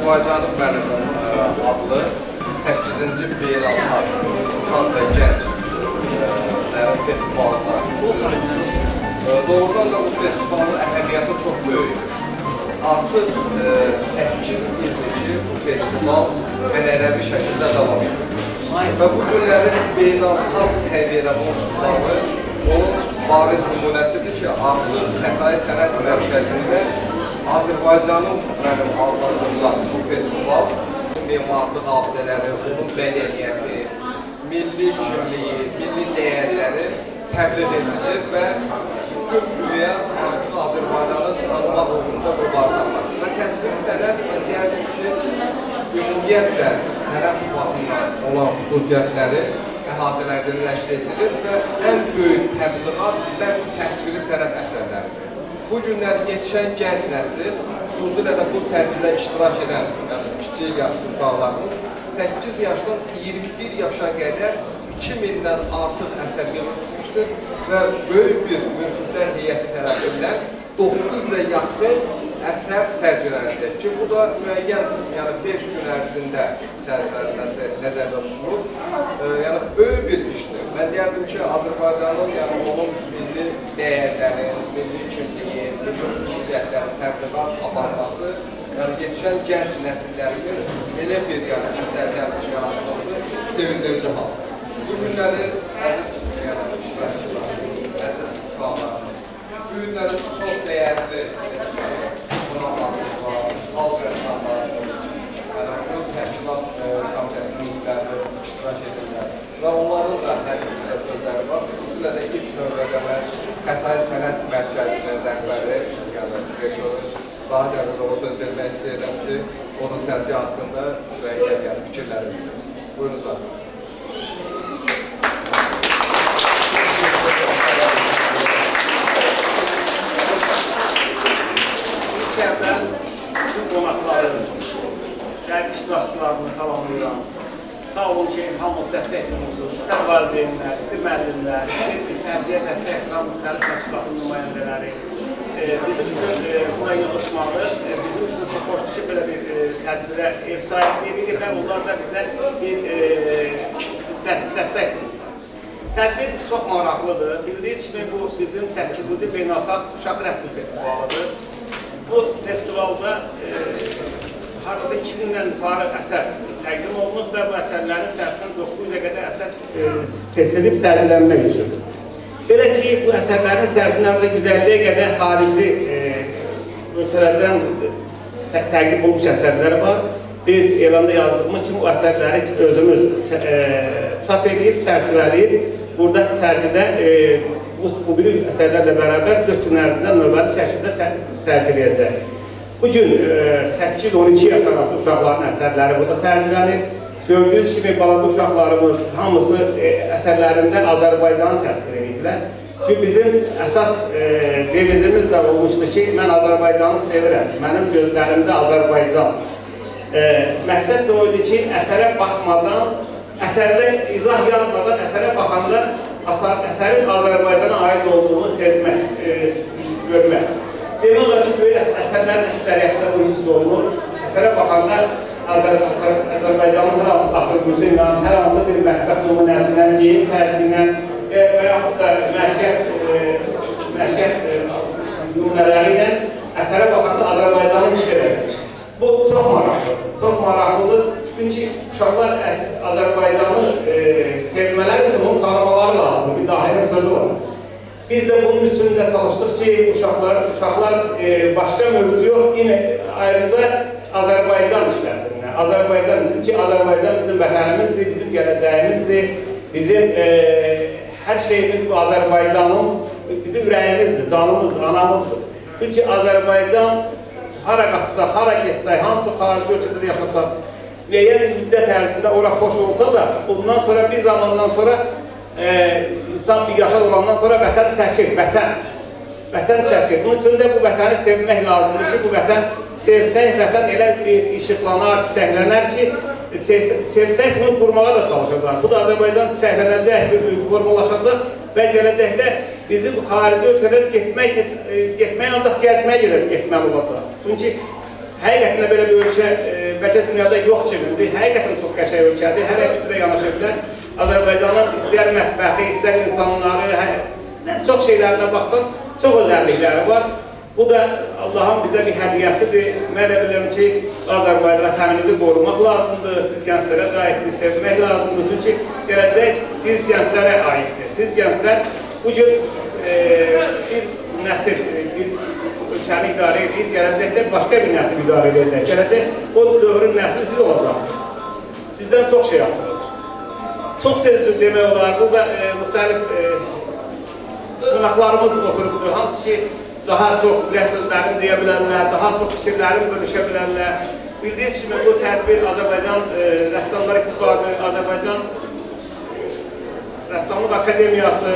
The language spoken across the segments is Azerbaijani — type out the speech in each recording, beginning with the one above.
Azərbaycanın mənim adlı 8-ci beynəlxalq uşaq və gənc festivalıdır. Doğrudan da bu festivalın əhəmiyyəti çox böyük. Artıq 8 ildir ki, bu festival ənənəvi şəkildə davam edir. Və bu günlərin beynəlxalq səviyyədə oluşmaları onun bariz nümunəsidir ki, artıq Xətai Sənət Mərkəzində Azərbaycanın mənim adlandırılan bu festival memarlıq abidələri, onun mədəniyyəti, milli kimliyi, milli dəyərləri təbliğ edilir və bütün dünya artıq Azərbaycanın tanımaq uğrunda mübarizədir. Və təsviri sənət, mən deyərdim ki, ümumiyyətlə sənət baxımından olan xüsusiyyətləri əhatələrdə nəşr edilir və ən böyük təbliğat məhz təsviri sənət əsərləridir. Bu günləri yetişən gənc nəsil, xüsusilə də bu sərgidə iştirak edən kiçik yaşlı uşaqlarımız 8 yaşdan 21 yaşa qədər 2000-dən artıq əsər yığılmışdır və böyük bir münsiflər heyəti tərəfindən 900-ə yaxın əsər sərgilənəcək ki, bu da müəyyən, yəni 5 gün ərzində nəzərdə tutulur. Yəni böyük bir işdir. Mən deyərdim ki, Azərbaycanın, yəni onun milli dəyərlərin, milli kimliyi, milli xüsusiyyətlərin təbliğat aparması, yəni yetişən gənc nəsillərimiz elə bir əsərlər yaratması sevindirici hal. Bu günləri əziz iştirakçılar, əziz qanlarımız, bu günləri çox dəyərli qonaqlarımız var, xalq rəssamlarımız, bu təşkilat komitəsinin üzvləri iştirak edirlər və onların da hər bir sözləri var. Xüsusilə də ilk növbədə mən Xətai Sənət Mərkəzinin rəhbəri, yəni direktoru Zahid Əvəzova söz vermək istəyirəm ki, onun sərgi haqqında müəyyən fikirləri bildirsin. Buyurun Zahid. İçərdən bütün qonaqları, sərgi iştirakçılarını salamlayıram. Sağ olun ki, hamımız dəstək olunsunuz. İstər valideynlər, istər müəllimlər, istər sərgiyə dəstək edən müxtəlif təşkilatın nümayəndələri. Bizim üçün buna yığışmalı, bizim üçün çox xoşdur ki, belə bir tədbirə ev sahibliyi edirlər, onlar da bizə bir dəstək. Tədbir çox maraqlıdır. Bildiyiniz kimi, bu bizim 8-ci beynəlxalq uşaq rəsmi festivalıdır. Bu festivalda hardasa 2000-dən yuxarı əsər təqdim olunub və bu əsərlərin sərfindən 900-ə qədər əsər seçilib sərgilənmək üçün. Belə ki, bu əsərlərin sərgilərində 150-yə qədər xarici ölkələrdən təqdim olmuş əsərlər var. Biz elanda yazdığımız kimi bu əsərləri özümüz çap edib, çərçivələyib, burada sərgidə bu bir əsərlərlə bərabər 4 gün ərzində növbəli şəkildə sərgiləyəcək. Bugün 8-12 yaş arası uşaqların əsərləri burada sərgilənir. Gördüyünüz kimi balaca uşaqlarımız hamısı əsərlərində Azərbaycanı təsvir ediblər. Çünki bizim əsas devizimiz də olmuşdu ki, mən Azərbaycanı sevirəm, mənim gözlərimdə Azərbaycan. Məqsəd də oydu ki, əsərə baxmadan, əsərdə izah yazmadan, əsərə baxanda əsərin Azərbaycana aid olduğunu sezmək, görmək. Demək olar ki, böyük əsərlərin əksəriyyətində bu hiss olunur. Əsərə baxanda Azərbaycanın hər hansı taxırqızı ilə, hər hansı bir mətbəx nümunəsindən, geyim tərzindən və yaxud da məşəq nümunələri ilə əsərə baxanda Azərbaycanı hiss edir. Bu çox maraqlıdır, çox maraqlıdır. Çünki uşaqlar Azərbaycanı sevmələri üçün onu tanımaları lazımdır, bir dahilin sözü var. Biz də bunun üçün də çalışdıq ki, uşaqlar başqa mövzu yox, yine ayrıca Azərbaycan işləsinlər. Çünki Azərbaycan bizim vətənimizdir, bizim gələcəyimizdir, bizim hər şeyimiz bu Azərbaycanın bizim ürəyimizdir, canımızdır, anamızdır. Çünki Azərbaycan hara qaçsaq, hara geçsək, hansı xarici ölkədə yaşasaq, müəyyən müddət ərzində ora xoş olsa da, ondan sonra bir zamandan sonra insan bir yaşa olandan sonra vətən çəkir, vətən çəkir. Bunun üçün də bu vətəni sevmək lazımdır ki, bu vətən sevsək, vətən elə bir işıqlanar, çiçəklənər ki, sevsək bunu qurmağa da çalışacaq. Bu da Azərbaycan çiçəklənəcək, formalaşacaq və gələcəkdə bizim xarici ölkələrə getmək ancaq gəzmək getməli olacaq. Çünki həqiqətlə belə bir ölkə bəlkə dünyada yox kimindir. Həqiqətən çox qəşəng ölkədir. Hər bizlə yanaşa bilər. Azərbaycanın istər mətbəxi, istər insanları, çox şeylərinə baxsan, çox özəllikləri var. Bu da Allahın bizə bir hədiyyəsidir. Mən də bilirəm ki, Azərbaycan vətənimizi qorumaq lazımdır. Siz gənclərə qayıtını sevmək lazımdır. Çünki gələcək siz gənclərə aiddir. Siz gənclər bugün bir nəsil, bir ölkəni idarə edir, gələcəkdə başqa bir nəsil idarə edirlər. Gələcək o dövrün nəsli siz olacaqsınız. Sizdən çox şey asılır. Çox sözlü demək olar. Burada müxtəlif qonaqlarımız oturubdur. Hansı ki, daha çox sözlərini deyə bilərlər, daha çox fikirlərini bölüşə bilərlər. Bildiyiniz kimi bu tədbir Azərbaycan Rəssamlar İttifaqı, Azərbaycan Rəssamlıq Akademiyası,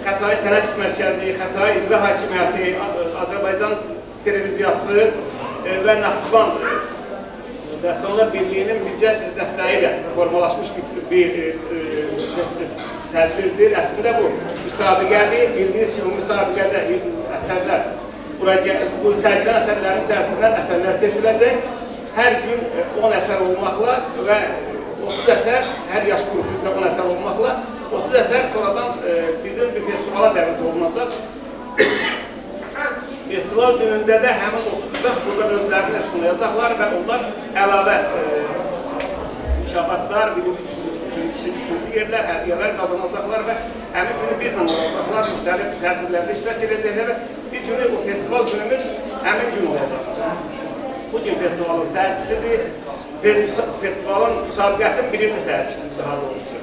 Xətai Sənət Mərkəzi, Xətai İcra Hakimiyyəti, Azərbaycan Televiziyası və Naxçıvan Rəssamlar Birliyinin birgə dəstəyi ilə formalaşmış bir tədbirdir. Əslində bu müsabiqədir. Bildiyiniz kimi müsabiqədə əsərlər, bu sərgilən əsərlərin içərisindən əsərlər seçiləcək. Hər gün 10 əsər olmaqla və 30 əsər, hər yaş qrupu üzrə 10 əsər olmaqla 30 əsər sonradan bizim bir festivala dəvət olunacaq. Festival günündə də həmin 30 uşaq burada özlərini sunacaqlar və onlar əlavə mükafatlar, üçüncü yerlər, hədiyyələr qazanacaqlar və həmin günü bizlə olacaqlar, müxtəlif tədbirlərdə iştirak edəcəklər və bir günü o festival günümüz həmin gün olacaq. Bugün festivalın sərgisidir, festivalın müsabiqəsinin birinci sərgisidir daha doğrusu.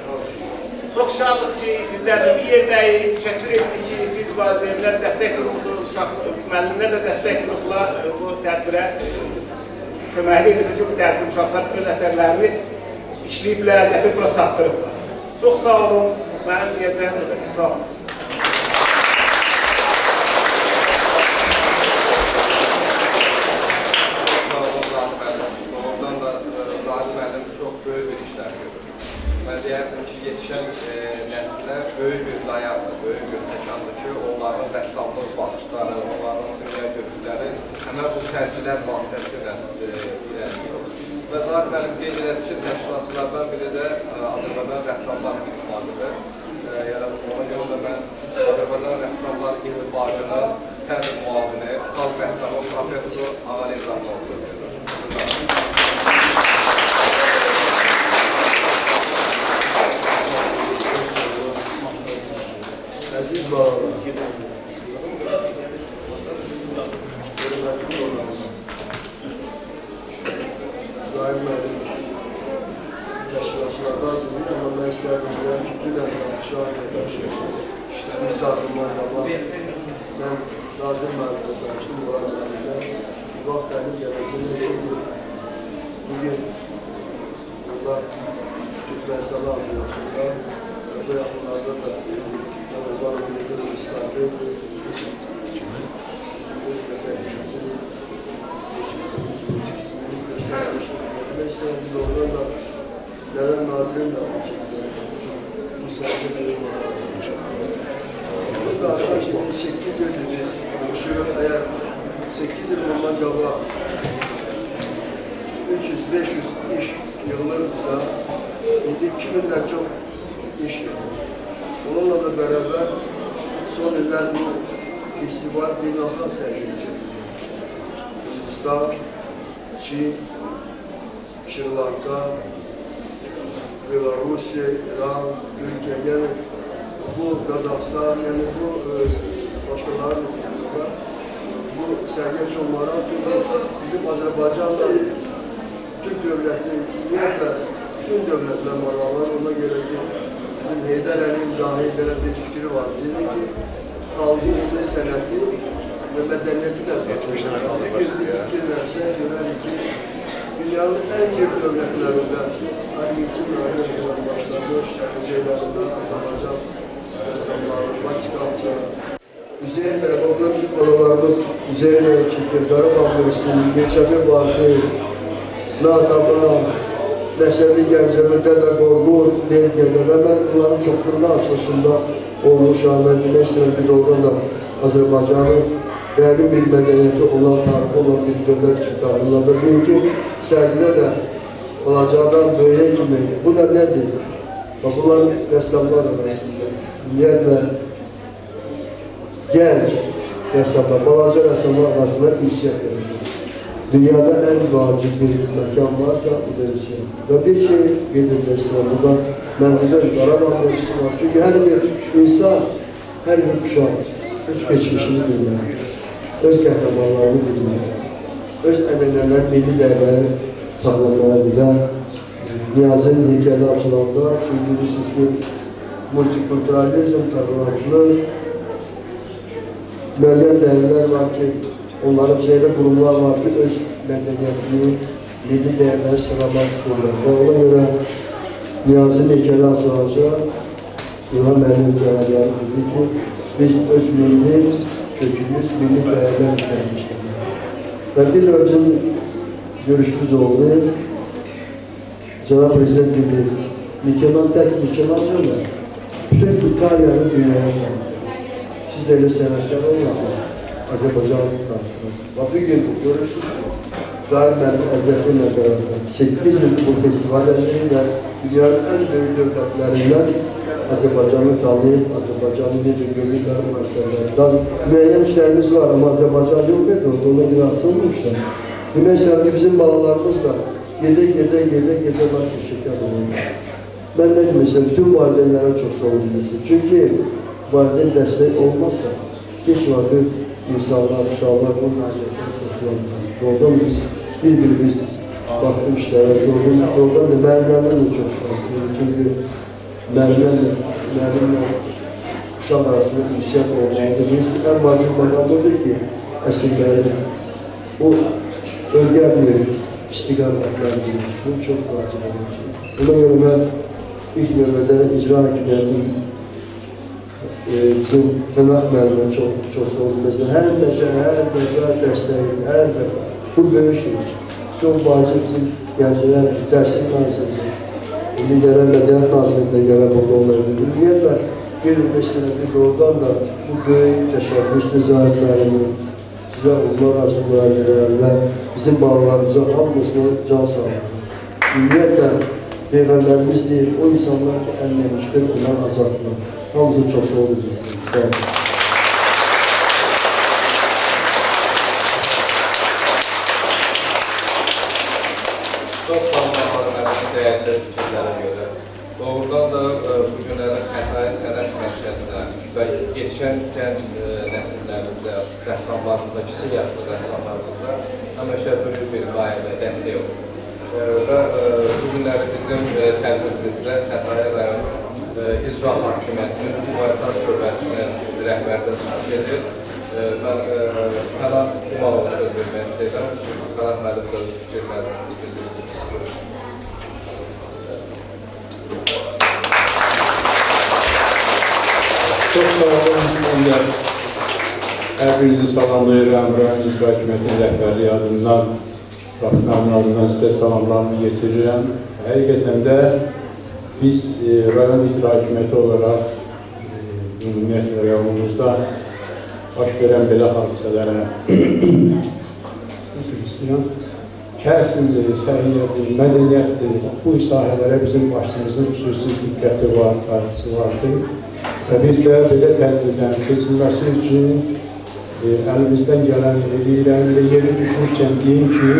Çox şadlıq ki, sizlərlə bir yerdəyik, təşəkkür edirik ki, siz valideynlər dəstək durumsunuz, müəllimlər də dəstək durublar bu tədbirə. Köməkli edilir ki, bu tədbir uşaqlar öz əsərlərini işləyiblər, gətirib bura çatdırıblar. Çox sağ olun, mənim deyəcəyim budur. Sağ olun. Doğrudan da Zahid müəllim çox böyük bir işlər görür. Mən deyərdim ki, yetişən nəslə böyük bir dayaqdır, böyük bir təkandır ki, onların rəssamlıq baxışları, onların dünya görüşləri həmən bu sərgilər vasitəsilə irəlilir. Və Zahid müəllim qeyd elədi ki, təşkilatçılardan biri də Azərbaycan Rəssamlar İttifaqıdır. Yəni, ona görə də mən Azərbaycan Rəssamlar İttifaqının sədr müavini, xalq rəssamı, profesor Ağali İbrahimov söz verir. Əziz bağlar, hörmətli olanlar, Zahid müəllim təşkilatçılardan deyil, amma mən istərdim ki, dünən şahid qarşı misafirman qabaq, mən Nazir müəllimlə danışdım, Murat müəllimlə, vaxt təmin gələcəyini bugün onlar Türkmenistan'a alıyorsunlar, bu yaxınlarda da onların birlikte bir istifadə edir. Öz vətəndaşımızın biz oradan da Neden Nazir'in de bu saatte benim bu da aşağı şimdi 8 yıldır biz konuşuyoruz. Eğer 8 yıl bundan qabaq 300-500 iş yığılırsa, indi 2000'den çok iş yığılır. Onunla da beraber son yıllar bu festival beynəlxalq səviyyədə. Hindistan, Çin, Şri Lanka, Belarusya, İran, Türkiye, yani bu Qazaxıstan, yani bu başkaları bu sərgiyə çoxlara bizim Azərbaycanla Türk devleti, ümumiyyətlə bütün devletler maraqlar, ona göre ki bizim Heydər Əliyev dahi belə bir fikri var. Dedi ki, xalqı milli sənəti və mədəniyyəti ilə tutmuşlar. Bir gün biz fikirlərsək, görərik ki, dünyanın en büyük devletlerinde Argentina, başlamış, şeylerinde Azərbaycan rəssamları, Vatikansı, üzerine oğlan balalarımız üzerine ekipte, Darım Abdülsün, Geçebi Bazı, Natamına, Neşeli Gəncəmi, Dədə Qorqud, Belgədə və mən bunların çoxluğuna açılışında olmuş, Ahmet Dinəşlə bir oradan da Azərbaycanı değerli bir medeniyeti olan, tarihi olan bir dövlət kimi tanınırlar. Deyim ki, sərgidə də balacaqdan böyüyə kimi, bu da nədir? Bunlar rəssamlar arasında. Ümumiyyətlə, gənc rəssamlar, balaca rəssamlar arasında ünsiyyət verir. Dünyada ən vacib bir məkan varsa, bu da ünsiyyət. Və bir şey qeyd etmək istəyirəm, burada məndən Qarabağ mövzusu var. Çünki hər bir insan, hər bir uşaq öz keçmişini bilməli, öz qəhrəmanlarını bilməli, öz ədənələr, milli dəyərləri sağlamalıdır və Niyazın heykəli açılanda ki, bilirsiniz ki, multikulturalizm təbliğatlı müəyyən dəyərlər var ki, onların içində qurumlar var ki, öz mədəniyyətini, milli dəyərləri sıralamaq istəyirlər. Və ona görə Niyazın heykəli açılacaq, İlham Əliyev cənabları dedi ki, biz öz milli kökümüz, milli dəyərlər işləmişdik. Və bir də bizim görüşümüz oldu. Cenab Prezident dedi, Mikeman tek Mikeman diyorlar. Bütün İtalya'nın dünyaya tanıdı. Siz de öyle sənətkar olmadınız. Azerbaycan'ın tanıdınız. Bak bir gün görürsünüz ki, Zahir benim əzlətimlə beraber 8 yıl bu festivallerinde dünyanın en büyük dövlətlerinden Azerbaycan'ı tanıyıp, Azerbaycan'ı necə görürlər bu məsələlərdən. Müəyyən işlerimiz var ama Azerbaycan yok edir, ona görə asılmışlar. Bu məsələdə bizim bağlarımız da gece var teşekkür ederim. Ben de mesela bütün valideynlere çok sağ olun desin. Çünkü valideyn destek olmazsa hiç vakit insanlar, uşaqlar bunun ailesinden kurtulamaz. Oradan biz bir-birimiz baktım işlere, oradan da müəllimlərlə de çok şanslıyım. Çünkü müəllimlə uşaq arasında ünsiyyət olmalıdır. Birisi en vacib bakan budur ki, əsilləri o örgənmir. İstiqametler bilir. Bu çok vacib olan şey. Buna göre ben ilk növbədə icra hakimiyyətim bizim Fənaq müəllimə çok sağ olun. Mesela her dəstəyin, hər dəfə bu böyük şey. Çok vacib bizim gənclər, dərslik nazirində, Liderə Mədəniyyət nazirində gələn burada olaydı. Ümumiyyətlə, verilmək istəyirəm doğrudan da bu böyük təşəbbüslü Zahid müəllimin sizə uğurlar arzular edirəm və bizim bağlarımıza hamısına can sağlayır. Ümumiyyətlə, Peyğəmbərimiz deyir, o insanlar ki, əlləmişdir, onlar azadlar. Hamısı çox sağ olun. Sağ olun. Çox sağ olun, dəyərli fikirlərə görə. Doğrudan da bu günlərin Xətai Sənət Mərkəzinə və yetişən gənc nəsillərimizə, rəssamlarımıza, kiçik yaşlı rəssamlarımıza həmişə böyük bir qayədə dəstək olur. Və bu günləri bizim tədbirimizdə Xətai rayon İcra Hakimiyyətinin humanitar şöbəsinin rəhbərdə çıxış edir. Mən Pənah İmanova söz vermək istəyirəm. Pənah müəllim də öz fikirlərini bildirsiniz. Çok sağ olun. Her birinizi salamlayıram. Rayon İcra Hakimiyyətinin rəhbərliyi adından, Rafiqanın adından sizə salamlarımı getirirəm. Həqiqətən də biz rayon icra hakimiyyəti olaraq ümumiyyətlə rayonumuzda baş verən belə hadisələrə kəsimdir, səhiyyədir, mədəniyyətdir, bu sahələrə bizim başımızın xüsusi diqqəti var, qayğısı vardır. Və biz də belə tədbirlərin keçilməsi üçün əlimizdən gələni edirəm və yeri düşmüşkən deyim ki,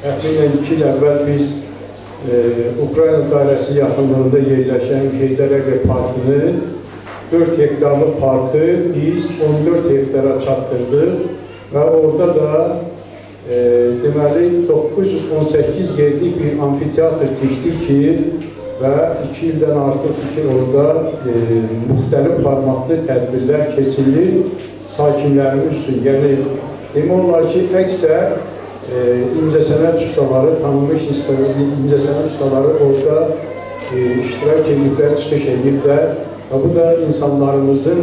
təxminən 2 il əvvəl biz Ukrayna dairəsi yaxınlığında yerləşən Heydərəqə parkını, 4 hektarlıq parkı biz 14 hektara çatdırdıq və orada da deməli 918 yerlik bir amfiteatr tikdik ki və 2 ildən artıq orada müxtəlif formatlı tədbirlər keçirilir sakinlərimiz üçün. Yəni, demək olar ki, əksər incəsənət ustaları, tanınmış incəsənət ustaları orada iştirak ediblər, çıxış ediblər. Və bu da insanlarımızın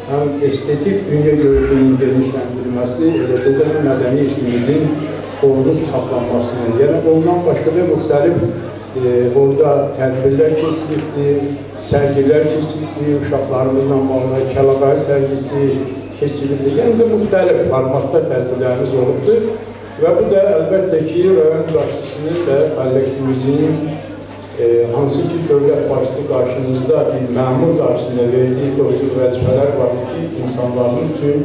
həm estetik dünya görüşünün genişləndirilməsi, eləcə də mədəni işimizin qorunub saxlanmasına. Yəni, ondan başqa da müxtəlif orada tədbirlər keçirilibdir, sərgilər keçirilibdir, uşaqlarımızla bağlı Kəlaqay sərgisi, keçirildi. Yəni də müxtəlif formatda tədbirlərimiz olubdur. Və bu da əlbəttə ki, rayon başçısının və kollektivimizin hansı ki, dövlət başçısı qarşınızda bir məmur qarşısında verdiyi o cür vəzifələr var ki, insanların üçün,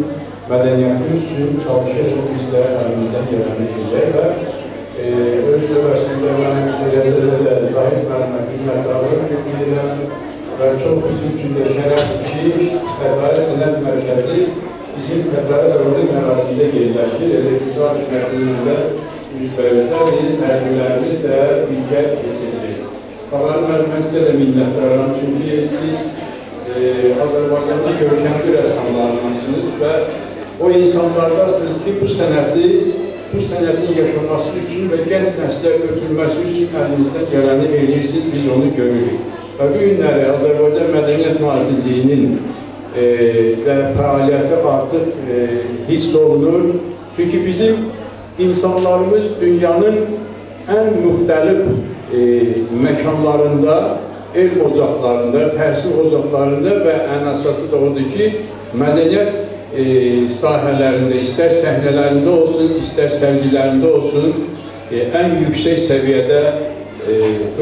mədəniyyətimiz üçün çalışır, biz də əlimizdən gələni edək və öz dövəsində mən Rəzədə də Zahid müəllimə minnətdarlıq bildirirəm və çox bizim üçün də şərəfdir ki, Xətai Sənət Mərkəzi bizim Xətai Dövlət ərazisində yerləşir. Elə İslam Mərkəzində üzbəüzdə biz hərbilərimiz də birgə keçirilir. Xalar müəllimə sizə də minnətdaram, çünki siz Azərbaycanda görkəmli rəssamlarlansınız və o insanlardasınız ki, bu sənətin yaşaması üçün və gənc nəslə götürülməsi üçün əlinizdən gələni eləyirsiniz, biz onu görürük. Və bu günləri Azərbaycan Mədəniyyət Nazirliyinin və fəaliyyəti artıq hiss olunur. Çünki bizim insanlarımız dünyanın ən müxtəlif məkanlarında, elm ocaqlarında, təhsil ocaqlarında və ən əsası da odur ki, mədəniyyət sahələrində, istər səhnələrində olsun, istər sərgilərində olsun, ən yüksək səviyyədə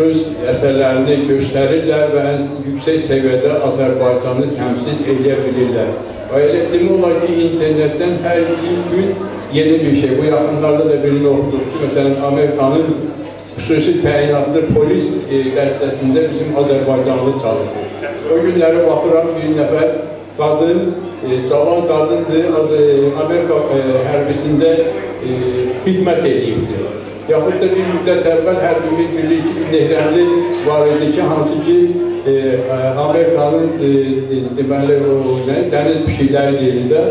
öz əsərlərini göstərirlər və ən yüksək səviyyədə Azərbaycanı təmsil edə bilirlər. Və elə demək olar ki, internetdən hər gün yeni bir şey. Bu yaxınlarda da birini oxuduq ki, məsələn, Amerikanın xüsusi təyinatlı polis dəstəsində bizim Azərbaycanlı çalışır. O günləri baxıram, bir nəfər qadın, cavan qadındır, Amerika hərbisində xidmət edibdir. Yaxud da bir müddət əvvəl hərbimiz bilir ki, Nehrəmli var idi ki, hansı ki, Amerikanın deməli, dəniz pişikləri deyildə,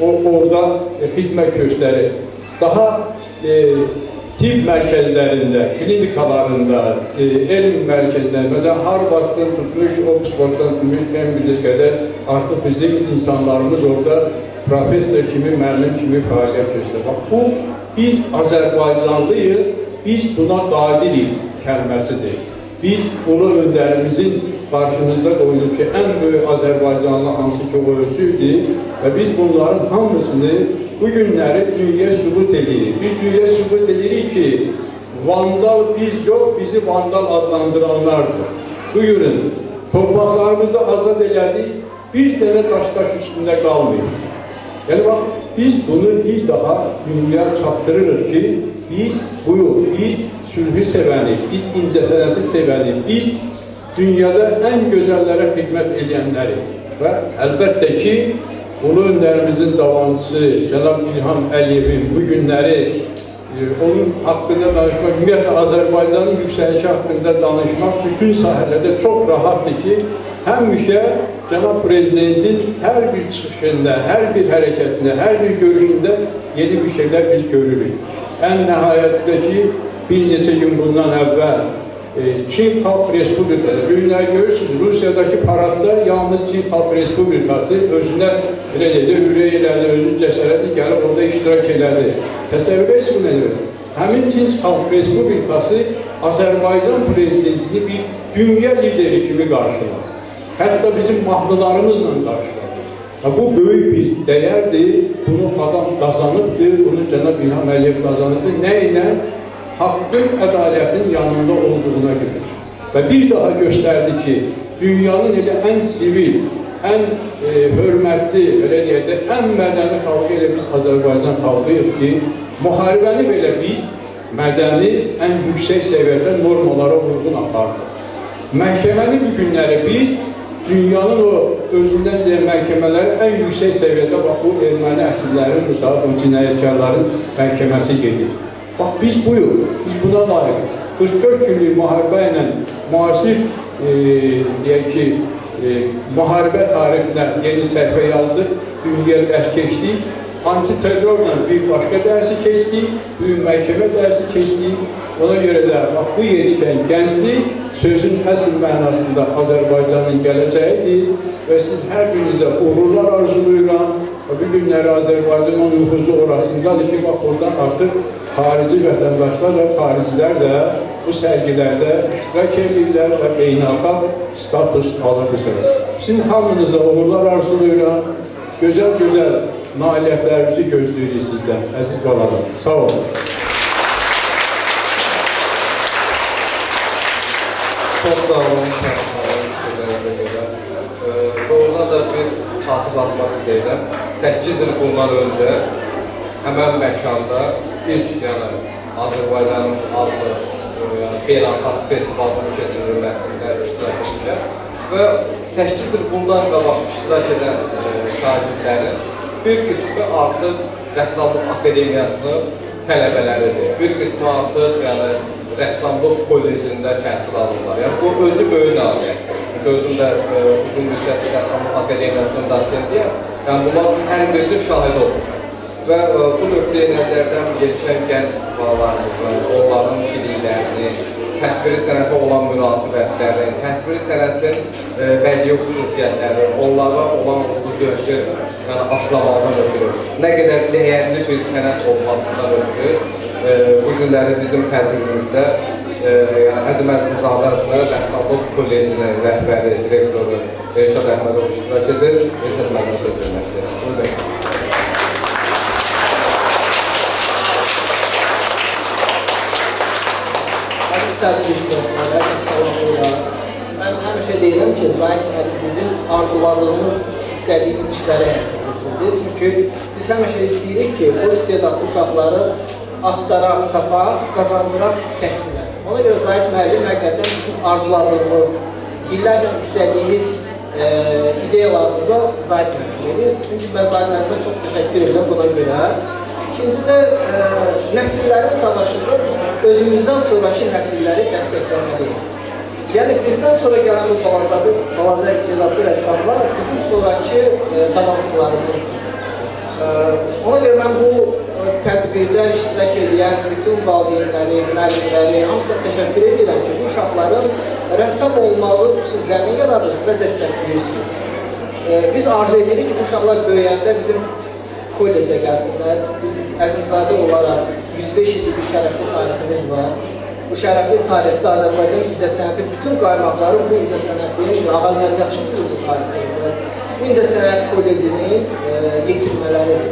orada xidmət göstərir. Daha tibb mərkəzlərində, klinikalarında, elm mərkəzlərində, məsələn, Harvarddan tutmuş, Oxforddan tutmuş, Cambridge qədər artıq bizim insanlarımız orada professor kimi, müəllim kimi fəaliyyət göstərir. Bu, biz Azərbaycanlıyıq, biz buna qadirik kəlməsidir. Biz ulu öndərimizin qarşımızda qoyulub ki, ən böyük Azərbaycanlı hansı ki o özüdür və biz bunların hamısını bu günləri dünyaya sübut edirik. Biz dünyaya sübut edirik ki, vandal biz yox, bizi vandal adlandıranlardır. Buyurun, torpaqlarımızı azad elədik, bir dənə daş üstündə qalmayın. Yəni, bax, biz bunu bir daha dünyaya çatdırırıq ki, biz sülhü sevənik, biz incəsənəti sevənik, biz dünyada ən gözəllərə xidmət edənlərik. Və əlbəttə ki, ulu öndərimizin davamçısı Cənab İlham Əliyevin bu günləri onun haqqında danışmaq, ümumiyyətlə Azərbaycanın yüksəlişi haqqında danışmaq bütün sahələrdə çox rahatdır ki, həmişə Cənab Prezidentin hər bir çıxışında, hər bir hərəkətində, hər bir görüşündə yeni bir şeylər biz görürük. Ən nəhayətdəki bir neçə gün bundan əvvəl Çin Xalq Respublikası, günlər görürsünüz, Rusiyadakı paradda yalnız Çin Xalq Respublikası özünə ürək elədi, özünün cəsarəti gəlib orada iştirak elədi. Təsəvvür etsin, həmin Çin Xalq Respublikası Azərbaycan prezidentini bir dünya lideri kimi qarşıladı. Hətta bizim mahnılarımızla qarşıladı. Bu böyük bir dəyərdir, bunu adam qazanıbdır, bunu Cənab İlham Əliyev qazanıbdır. Nə ilə? Haqqın, ədalətin yanında olduğuna görə. Və bir daha göstərdi ki, dünyanın elə ən sivil, ən hörmətli, belə deyək də, ən mədəni xalqı elə biz Azərbaycan xalqıyıq ki, müharibəni belə biz mədəni, ən yüksək səviyyədə normalara uyğun apardıq. Məhkəməni bu günləri biz dünyanın o özündən deyən məhkəmələri ən yüksək səviyyədə bu erməni əsirlərin, bu cinayətkarların məhkəməsi gedir. Bax, biz buyur, biz buna layiq. 44 günlük müharibə ilə müasir, deyək ki, müharibə tarifinə yeni səhifə yazdıq, dünyaya dərs keçdik, antiterrorla bir başqa dərsi keçdik, büyük məhkəmə dərsi keçdik. Ona görə də bu yetişən gənclik sözün əsl mənasında Azərbaycanın gələcəyidir və siz hər birinizə uğurlar arzuluyuram. Bu günləri Azərbaycanın nüfuzu orasındadır ki, bax, oradan artıq xarici vətəndaşlar və xaricilər də bu sərgilərdə iştirak edirlər və beynəlxalq status alırlar. Sizin hamınıza uğurlar arzuluyuram. gözəl nailiyyətlərimizi gözləyirik sizdən, əziz qalalar. Sağ olun. Çok sağ olun, sözlerinize göre. Doğrudan da bir hatırlatmak istedim. 8 yıl bundan önce hemen mekanda ilk yani Azerbaycan'ın adlı beynəlxalq festivalının keçirilməsində iştirak edəcəm. Və 8 yıl bundan qabaq iştirak edən şagirdlərin bir qismi artıq Rəssamlıq Akademiyasının tələbələridir. Bir qismi artıq yəni Rəssamlıq Kollecində təhsil alırlar. Yəni bu özü böyük nailiyyətdir. Çünki özüm də uzun müddətli Rəssamlıq Akademiyasının dosentiyəm. Yəni bunların hər birinin şahidi olmuşam. Və bu nöqteyi nəzərdən yetişən gənc balalarımızın, onların biliklərini, təsviri sənətə olan münasibətlərini, təsviri sənətin bədii xüsusiyyətləri, onlara olan bu görüşü aşılamağından ötürü, nə qədər dəyərli bir sənət olmasından ötürü bu günləri bizim tədbirimizdə Əzəmət Müzadəsinə Rəssamlıq Kollecinin rəhbəri, direktoru Elşad Əhmədov iştirak edir. Elşad məndən söz verməsi. Buyurun. Mən həmişə deyirəm ki, Zahid bizim arzuladığımız, istədiyimiz işləri həyata keçirdir. Çünki biz həmişə istəyirik ki, bu istedadlı uşaqları axtaraq, tapaq, qazandıraq təhsilə. Ona görə Zahid müəllim həqiqətən bütün arzuladığımız, illərlə istədiyimiz ideyalarımıza Zahid müəllim verir. Çünki mən Zahid müəllimə çox təşəkkür edirəm buna görə. İkinci də nəsillərin savaşını özümüzdən sonraki nəsilləri dəstəkləməliyik. Yəni bizdən sonra gələn bu balaca istedadlı rəssamlar bizim sonraki davamçılarımızdır. Ona görə mən bu tədbirdə iştirak edən bütün valideynləri, müəllimləri hamısına təşəkkür edirəm ki, bu uşaqların rəssam olmağı üçün zəmin yaradırsınız və dəstəkləyirsiniz. Biz arzu edirik ki, bu uşaqlar böyüyəndə bizim kollecə gəlsinlər. Biz Əzimzadə olaraq 105 illik bir şərəfli tariximiz var. Bu şərəfli tarixdə Azərbaycan incəsənəti bütün qaymaqları bu incəsənətin, ağalar yaxşı bilir bu tarixdə, bu incəsənət kollecini yetirmələridir.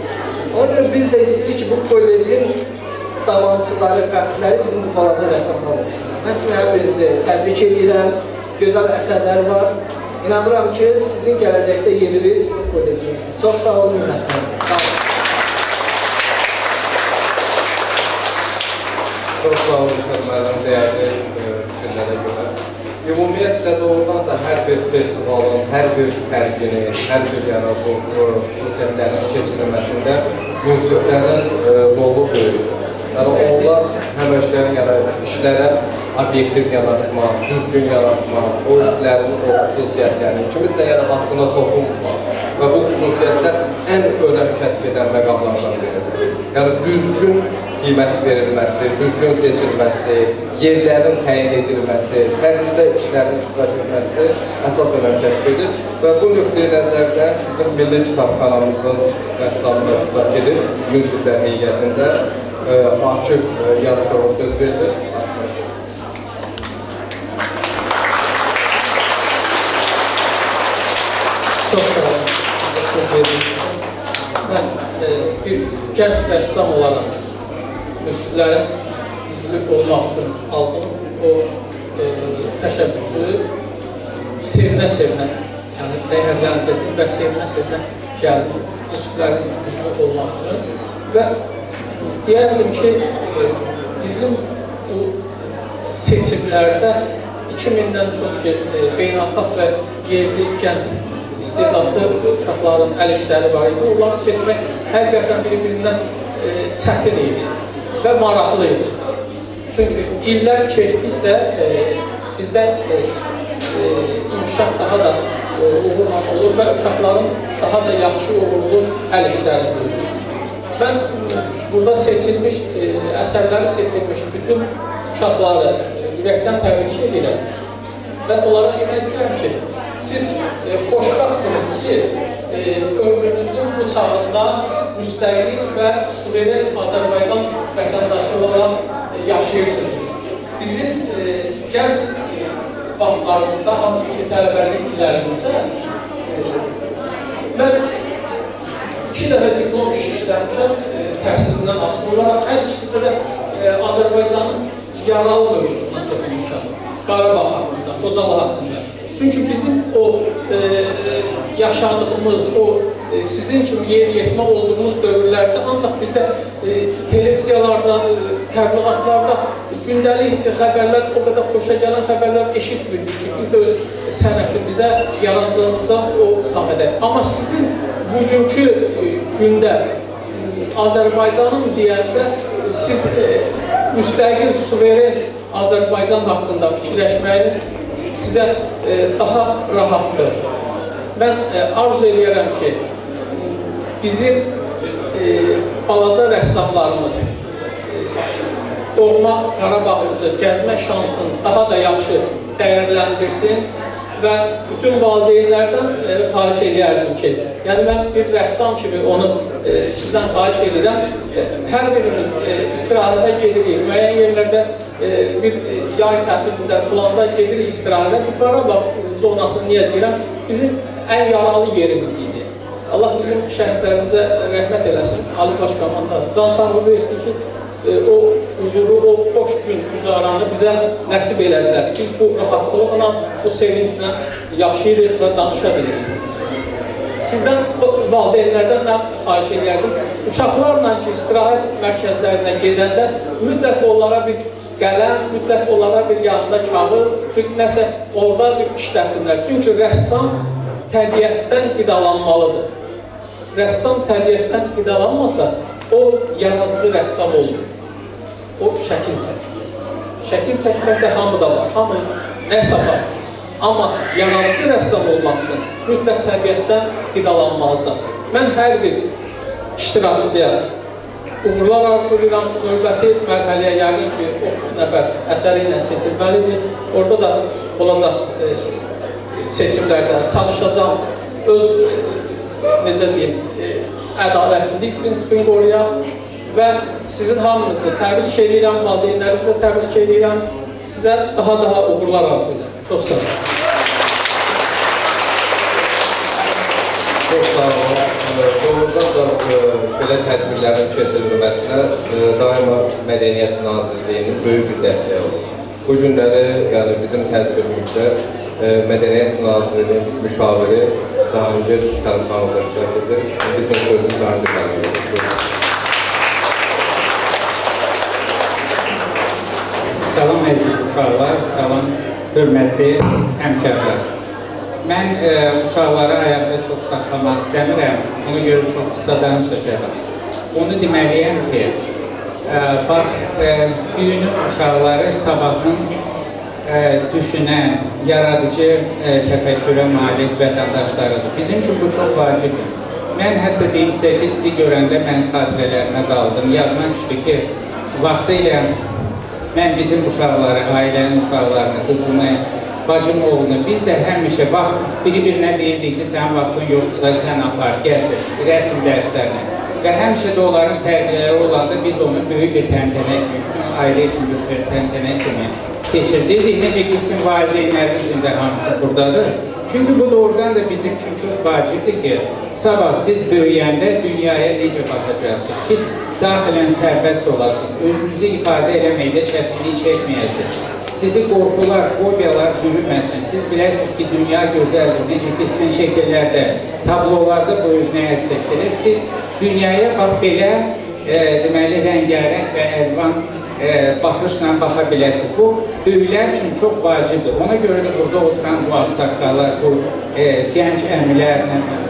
Ona görə biz də istəyirik ki, bu kollecin davamçıları, fəxrləri bizim bu balaca rəssamlar olsun. Mən sizin hər birinizi təbrik edirəm, gözəl əsərlər var. İnanıram ki, sizin gələcəkdə yeriniz bizim kollecimizdir. Çox sağ olun, minnətlərim. Çox sağ olun, müəllim, dəyərli fikirlərə görə. Ümumiyyətlə doğrudan da hər bir festivalın, hər bir sərginin, hər bir bu xüsusiyyətlərin keçirilməsində müziklərin rolu böyükdür. Yəni onlar həmişə işlərə obyektiv yaratmaq, düzgün yaratmaq, o işlərin o xüsusiyyətlərini, kimisə haqqına toxunmaq və bu xüsusiyyətlər ən önəm kəsb edən məqamlardan biridir. Yəni düzgün qiymət verilməsi, düzgün seçilməsi, yerlərin təyin edilməsi, sərgidə işlərin iştirak edilməsi əsas önəm kəsb edir və bu nöqteyi nəzərdən bizim Milli Kitabxanamızın rəssamı da iştirak edir, müziklər heyətində Akif Yarışova söz verdi. Çox sağ olun. Mən bir gənc rəssam olaraq müsiblərin üzvü olmaq üçün aldığım o təşəbbüsü sevinə-sevinə, yəni dəyərləndirdim və sevinə-sevinə gəldim müsiblərin üzvü olmaq üçün və deyərdim ki, bizim bu seçimlərdə 2000-dən çox beynəlxalq və yerli gənc istedadlı uşaqların əl işləri var idi. Onları seçmək həqiqətən bir-birindən çətin idi və maraqlı idi. Çünki illər keçdikcə bizdən inkişaf daha da uğurla olur və uşaqların daha da yaxşı uğurlu əl işləri görür. Mən burada seçilmiş, əsərləri seçilmiş bütün uşaqları ürəkdən təbrik edirəm və onlara demək istəyirəm ki, siz xoşbəxtsiniz ki, ömrünüzün bu çağında müstəqil və suveren Azərbaycan vətəndaşı olaraq yaşayırsınız. Bizim gənc vaxtlarımızda, hansı ki, tələbəlik illərimizdə mən 2 dəfə diplom işi işləmişəm, təhsilindən asılı olaraq. Hər ikisində də Azərbaycanın yaralı mövzusuna toxunmuşam. Qarabağ haqqında, Xocalı haqqında. Çünki bizim o yaşadığımız, o sizin kimi yer-yetmə olduğumuz dövrlərdə ancaq bizdə televiziyalarda, təbliğatlarda gündəlik xəbərlər, o qədər xoşa gələn xəbərlər eşitmirdik ki, biz də öz sənətimizə, yaradıcılığımıza o sahədə. Amma sizin bugünkü gündə Azərbaycanın deyəndə siz müstəqil, suveren Azərbaycan haqqında fikirləşməyiniz sizə daha rahatdır. Mən arzu edirəm ki, bizim balaca rəssamlarımız doğma Qarabağımızı gəzmək şansını daha da yaxşı dəyərləndirsin və bütün valideynlərdən xahiş edərdim ki, yəni mən bir rəssam kimi onu sizdən xahiş edirəm. Hər birimiz istirahətə gedirik, müəyyən yerlərdə bir yay tətilində fulanda gedirik istirahətə. Bu Qarabağ zonasını niyə deyirəm? Bizim ən yaralı yerimiz idi. Allah bizim şəhidlərimizə rəhmət eləsin. Ali Başkomanda can sağlığı versin ki, o huzuru, o xoş gün güzaranı bizə nəsib elədilər. Biz bu rahatçılıqla, bu sevinclə yaşayırıq və danışa bilirik. Sizdən, valideynlərdən nə xahiş edərdim? Uşaqlarla ki, istirahət mərkəzlərinə gedəndə mütləq onlara bir qələm, mütləq onlara bir yanında kağız, nəsə orada bir işləsinlər. Çünki rəssam təbiətdən qidalanmalıdır. Rəssam təbiətdən qidalanmasa, o yaradıcı rəssam olur. O şəkil çəkir. Şəkil çəkməkdə hamıda var, hamı nəsə var. Amma yaradıcı rəssam olmaq üçün mütləq təbiətdən qidalanmalısan. Mən hər bir iştirakçıya uğurlar arzulayıram. Növbəti mərhələyə yəqin ki, 30 nəfər əsəri ilə seçilməlidir. Orada da olacaq seçimlərdən çalışacağım. Öz, necə deyim, ədalətlilik prinsipini qoruyaq və sizin hamınızı təbrik edirəm, valideynlərinizi də təbrik edirəm. Sizə daha uğurlar arzulayıram. Çox sağ olun. Çox sağ olun. Doğrudan da belə tədbirlərin keçirilməsinə daima Mədəniyyət Nazirliyinin böyük bir dəstəyi olur. Bu günləri yəni bizim tədbirimizdə Mədəniyyət Nazirliyinin müşaviri Cahangir Sərxanov iştirak edir. Bizim sözü Cahangir Sərxanov. Salam əziz uşaqlar, salam hörmətli həmkarlar. Mən uşaqları ayaqda çox saxlamaq istəmirəm, ona görə çox qısa danışacağım. Onu deməliyəm ki, bax, büyünün uşaqları sabahın düşünən, yaradıcı təfəkkürə malik vətəndaşlarıdır. Bizim üçün bu çox vacibdir. Mən hətta deyim sizə ki, sizi görəndə mən xatirələrimə qaldım. Yadıma düşdü ki, vaxtı ilə mən bizim uşaqları, ailənin uşaqlarını, qızımı, bacım oğlunu, biz də həmişə vaxt biri-birinə deyirdik ki, sənin vaxtın yoxdursa, sən apar, gətir, rəsm dərslərini. Və həmişə də onların sərgiləri olanda biz onu böyük bir təntənə kimi, ailə üçün bir təntənə kimi keçirdik. Necə ki, sizin valideynlərinizin də hamısı buradadır. Çünki bu doğrudan da bizim üçün çox vacibdir ki, sabah siz böyüyəndə dünyaya necə baxacaqsınız? Siz daxilən sərbəst olasınız, özünüzü ifadə eləməkdə çətinlik çəkməyəsiniz. Sizi qorxular, fobiyalar bürüməsin. Siz biləsiniz ki, dünya gözəldir. Necə ki, sizin şəkillərdə, tablolarda bu özünə əks etdirir. Siz dünyaya bax belə, deməli, rəngarəng və əlvan baxışla baxa biləsiniz. Bu, böyüklər üçün çox vacibdir. Ona görə də burada oturan bu ağsaqqallar, bu gənc əmilər,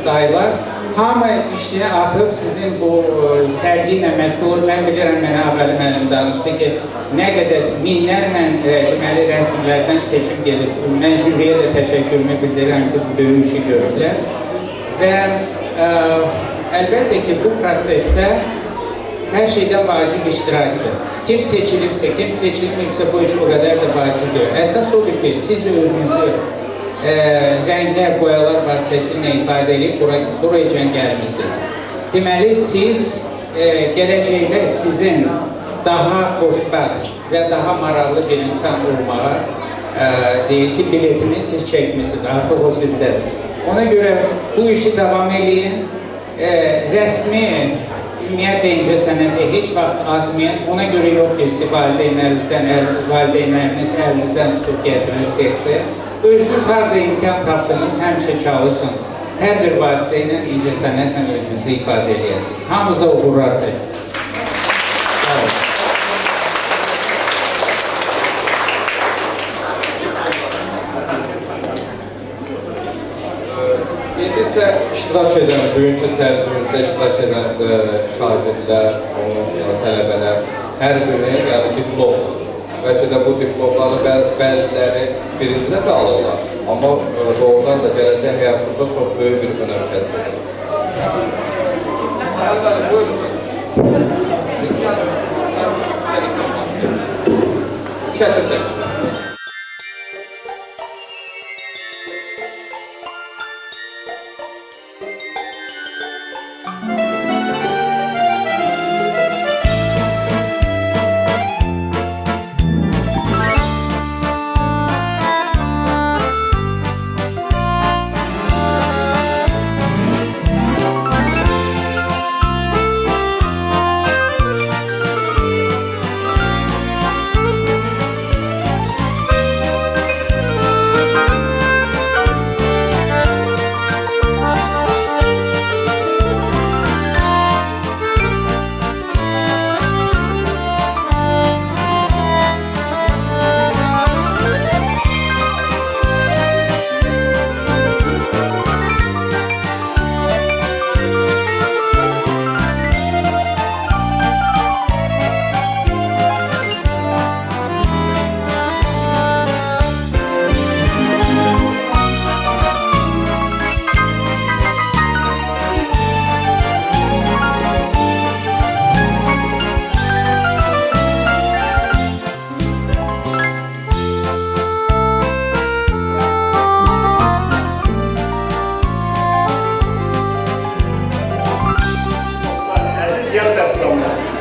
dayılar, hamı işini atıb sizin bu sərgi ilə məşğul olur. Mən bilirəm, mənə əvvəli mənim danışdı ki, nə qədər minlərlə deməli rəsmlərdən seçim gelir. Mən jüriyə də təşəkkürümü bildirirəm ki, bu böyük işi görürlər. Və əlbəttə ki, bu prosesdə hər şeydən vacib iştirakdır. Kim seçilibsə, kim seçilməyibsə bu iş o qədər də vacibdir. Əsas odur ki, siz özünüzü rənglər, boyalar vasitəsilə ifadə edib buraya gəlmişsiniz. Deməli, siz gələcəkdə sizin daha xoşbəxt və daha maraqlı bir insan olmağa deyil ki, biletini siz çəkmişsiniz, artıq o sizdədir. Ona görə bu işi davam edin rəsmi ümumiyyətlə incəsənəti heç vaxt atmayan, ona görə yox ki, valideynləriniz əlinizdən tutub gətirir seksiya. Özünüz harada imkan tapdınız, həmişə çalışın. Hər bir vasitə ilə incəsənətlə özünüzü ifadə edəsiniz. Hamıza uğurlar deyil. Sağ olun. İndi isə iştirak edən, bugünkü sərgimizdə iştirak edən şagirdlər, ondan sonra tələbələr, hər biri, yəni diplom, bəlkə də bu diplomları bəziləri birincidə də alırlar, amma doğrudan da gələcək həyatımızda çox böyük bir önəm kəsb edir. Bəli, buyurun. Siz kəsin çəkin.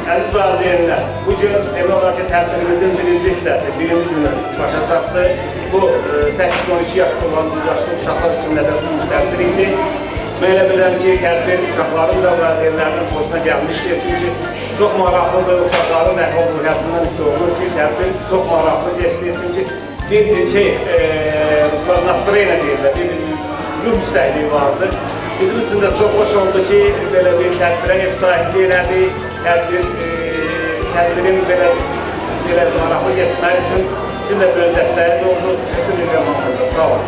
Əziz valideynlər, bugün demək olar ki, tədbirimizin birinci hissəsi, birinci günü başa çatdı. Bu 8-12 yaşlı olan yaşlı uşaqlar üçün nədən tədbir idi. Mən elə bilirəm ki, tədbir uşaqların da valideynlərinin xoşuna gəlmişdir. Çünki çox maraqlıdır, uşaqların əhval zürhəsindən hiss olunur ki, tədbir çox maraqlı geçdi. Çünki bir nastroyena deyirlər, bir ruh müstəhliyi vardı. Bizim üçün də çox xoş oldu ki, belə bir tədbirə ev sahibliyi elədik. Tədbirin belə maraqlı geçməyi üçün sizin də böyük dəstəyiniz oldu. Bütün ülkə sağ olun.